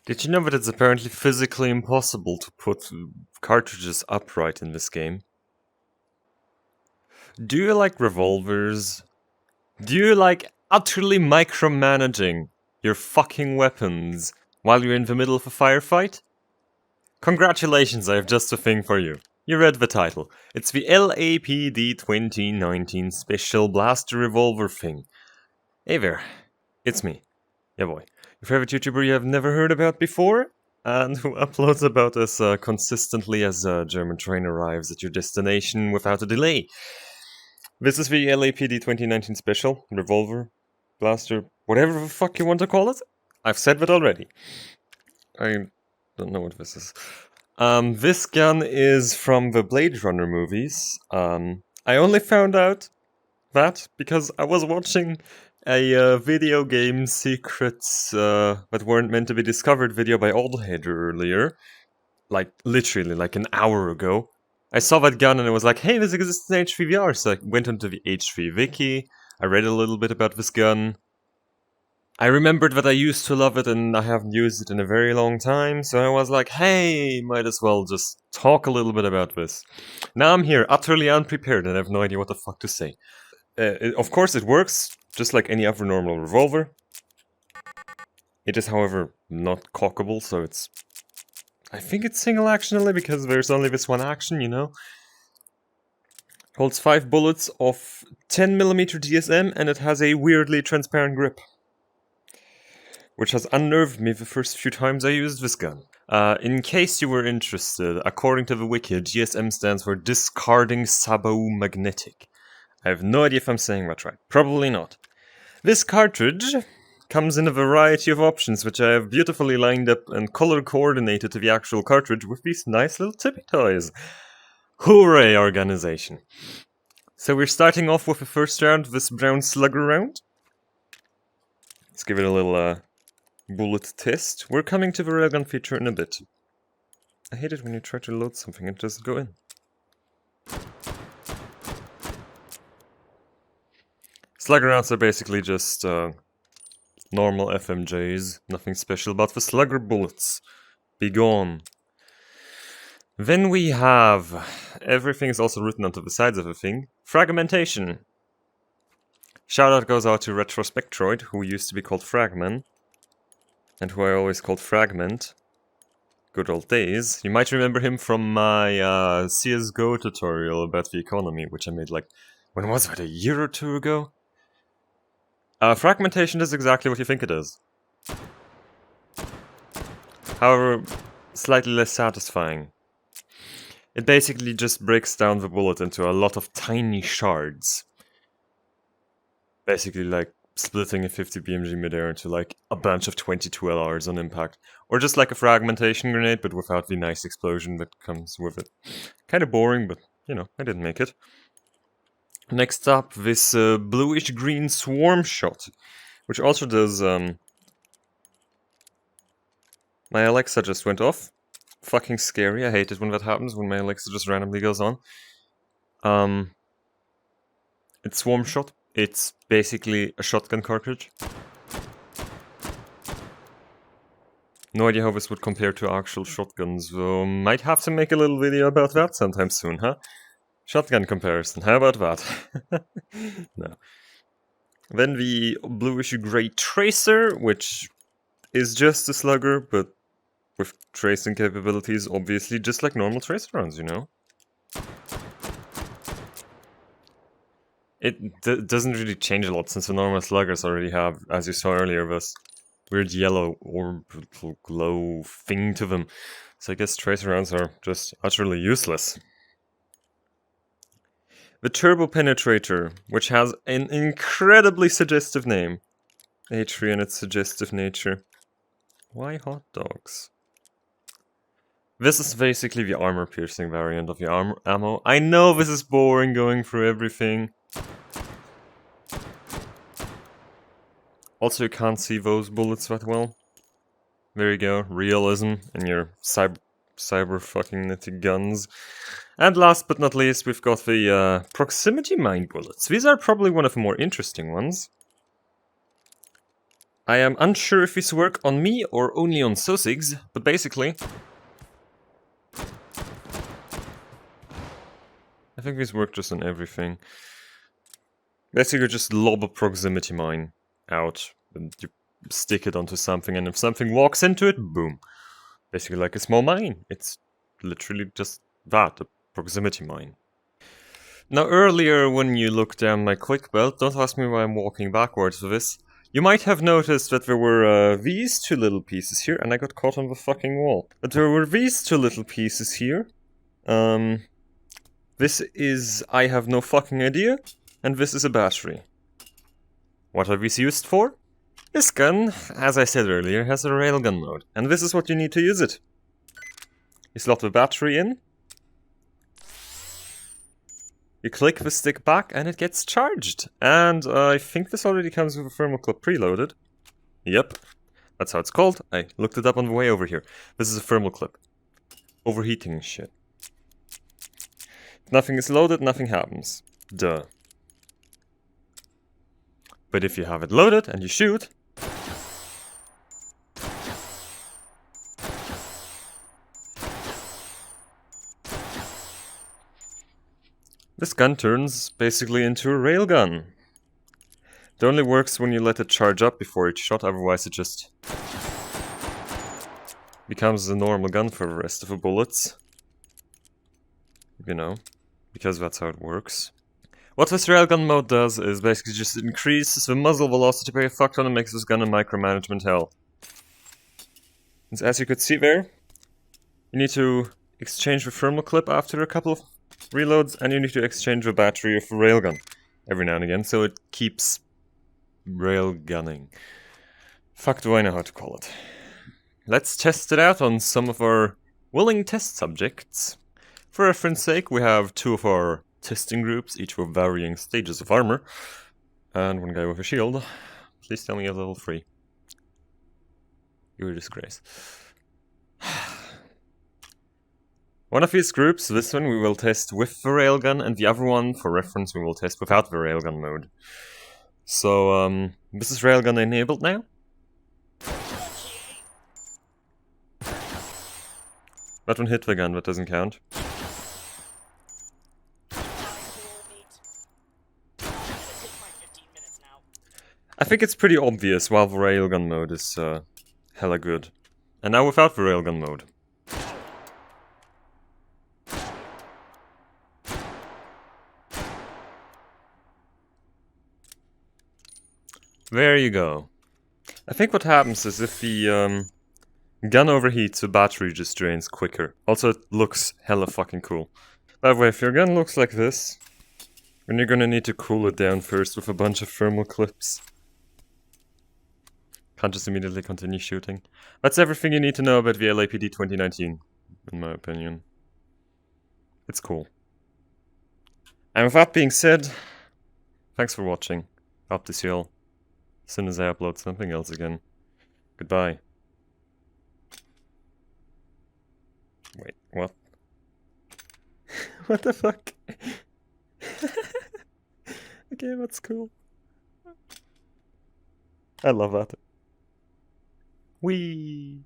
Did you know that it's apparently physically impossible to put cartridges upright in this game? Do you like revolvers? Do you like utterly micromanaging your fucking weapons while you're in the middle of a firefight? Congratulations, I have just a thing for you. You read the title. It's the LAPD 2019 Special Blaster Revolver thing. Hey there, it's me, your boy. Your favorite YouTuber you have never heard about before, and who uploads about as consistently as a German train arrives at your destination without a delay. This is the LAPD 2019 Special Revolver Blaster, whatever the fuck you want to call it. I've said that already. I don't know what this is. This gun is from the Blade Runner movies. I only found out that because I was watching a video game secrets that weren't meant to be discovered video by Oldhead earlier. Like, literally, like an hour ago. I saw that gun and it was like, hey, this exists in H3VR. So I went onto the H3 wiki, I read a little bit about this gun. I remembered that I used to love it and I haven't used it in a very long time, so I was like, hey, might as well just talk a little bit about this. Now I'm here, utterly unprepared, and I have no idea what the fuck to say. Of course it works, just like any other normal revolver. It is, however, not cockable, so it's... I think it's single action only because there's only this one action, you know? Holds 5 bullets of 10mm DSM and it has a weirdly transparent grip, which has unnerved me the first few times I used this gun. In case you were interested, according to the wiki, GSM stands for Discarding Sabomagnetic. I have no idea if I'm saying that right. Probably not. This cartridge comes in a variety of options, which I have beautifully lined up and color coordinated to the actual cartridge with these nice little tippy toys. Hooray, organization. So we're starting off with the first round, this brown slugger round. Let's give it a little bullet test. We're coming to the railgun feature in a bit. I hate it when you try to load something and just go in. Slugger rounds are basically just normal FMJs, nothing special about the slugger bullets. Be gone. Then we have, everything is also written onto the sides of the thing, Fragmentation. Shoutout goes out to Retrospectroid, who used to be called Fragman, and who I always called Fragment. Good old days. You might remember him from my CSGO tutorial about the economy, which I made like, when was that, a year or two ago? Fragmentation is exactly what you think it is. However, slightly less satisfying. It basically just breaks down the bullet into a lot of tiny shards. Basically like splitting a 50 BMG midair into like a bunch of 22 LRs on impact. Or just like a fragmentation grenade, but without the nice explosion that comes with it. Kind of boring, but you know, I didn't make it. Next up, this bluish-green swarm shot, which also does... My Alexa just went off. Fucking scary, I hate it when that happens, when my Alexa just randomly goes on. It's swarm shot. It's basically a shotgun cartridge. No idea how this would compare to actual shotguns, though might have to make a little video about that sometime soon, huh? Shotgun comparison, how about that? No. Then the bluish-grey tracer, which is just a slugger, but with tracing capabilities, obviously, just like normal tracer rounds, you know? It doesn't really change a lot, since the normal sluggers already have, as you saw earlier, this weird yellow orbital glow thing to them. So I guess tracer rounds are just utterly useless. The Turbo Penetrator, which has an incredibly suggestive name. H3 and its suggestive nature. Why hot dogs? This is basically the armor-piercing variant of the ammo. I know this is boring going through everything. Also, you can't see those bullets that well. There you go, realism in your cyber fucking nitty guns. And last but not least, we've got the proximity mine bullets. These are probably one of the more interesting ones. I am unsure if these work on me or only on Sosigs, but basically... I think these work just on everything. Basically just lob a proximity mine out, and you stick it onto something, and if something walks into it, boom. Basically like a small mine. It's literally just that, a proximity mine. Now earlier when you looked down my quick belt, don't ask me why I'm walking backwards for this, you might have noticed that there were these two little pieces here, and I got caught on the fucking wall. But there were these two little pieces here. This is I have no fucking idea, and this is a battery. What are these used for? This gun, as I said earlier, has a railgun mode, and this is what you need to use it. You slot the battery in, you click the stick back, and it gets charged. And I think this already comes with a thermal clip preloaded. Yep, that's how it's called. I looked it up on the way over here. This is a thermal clip. Overheating shit. If nothing is loaded, nothing happens. Duh. But if you have it loaded and you shoot... this gun turns basically into a railgun. It only works when you let it charge up before each shot, otherwise it just becomes a normal gun for the rest of the bullets. You know, because that's how it works. What this railgun mode does is basically just increases the muzzle velocity by a fuck ton and makes this gun a micromanagement hell. And as you could see there, you need to exchange the thermal clip after a couple of reloads, and you need to exchange the battery of the railgun every now and again, so it keeps railgunning. Fuck do I know how to call it. Let's test it out on some of our willing test subjects. For reference sake, we have two of our testing groups, each with varying stages of armor, and one guy with a shield. Please tell me you're level 3. You're a disgrace. One of these groups, this one, we will test with the railgun, and the other one, for reference, we will test without the railgun mode. So, this is railgun enabled now. That one hit the gun, that doesn't count. I think it's pretty obvious while the railgun mode is hella good. And now without the railgun mode. There you go. I think what happens is if the gun overheats, the battery just drains quicker. Also, it looks hella fucking cool. By the way, if your gun looks like this, then you're gonna need to cool it down first with a bunch of thermal clips. Can't just immediately continue shooting. That's everything you need to know about the LAPD 2019, in my opinion. It's cool. And with that being said, thanks for watching. Hope to see you all as soon as I upload something else again. Goodbye. Wait, what? What the fuck? Okay, that's cool. I love that. Wee.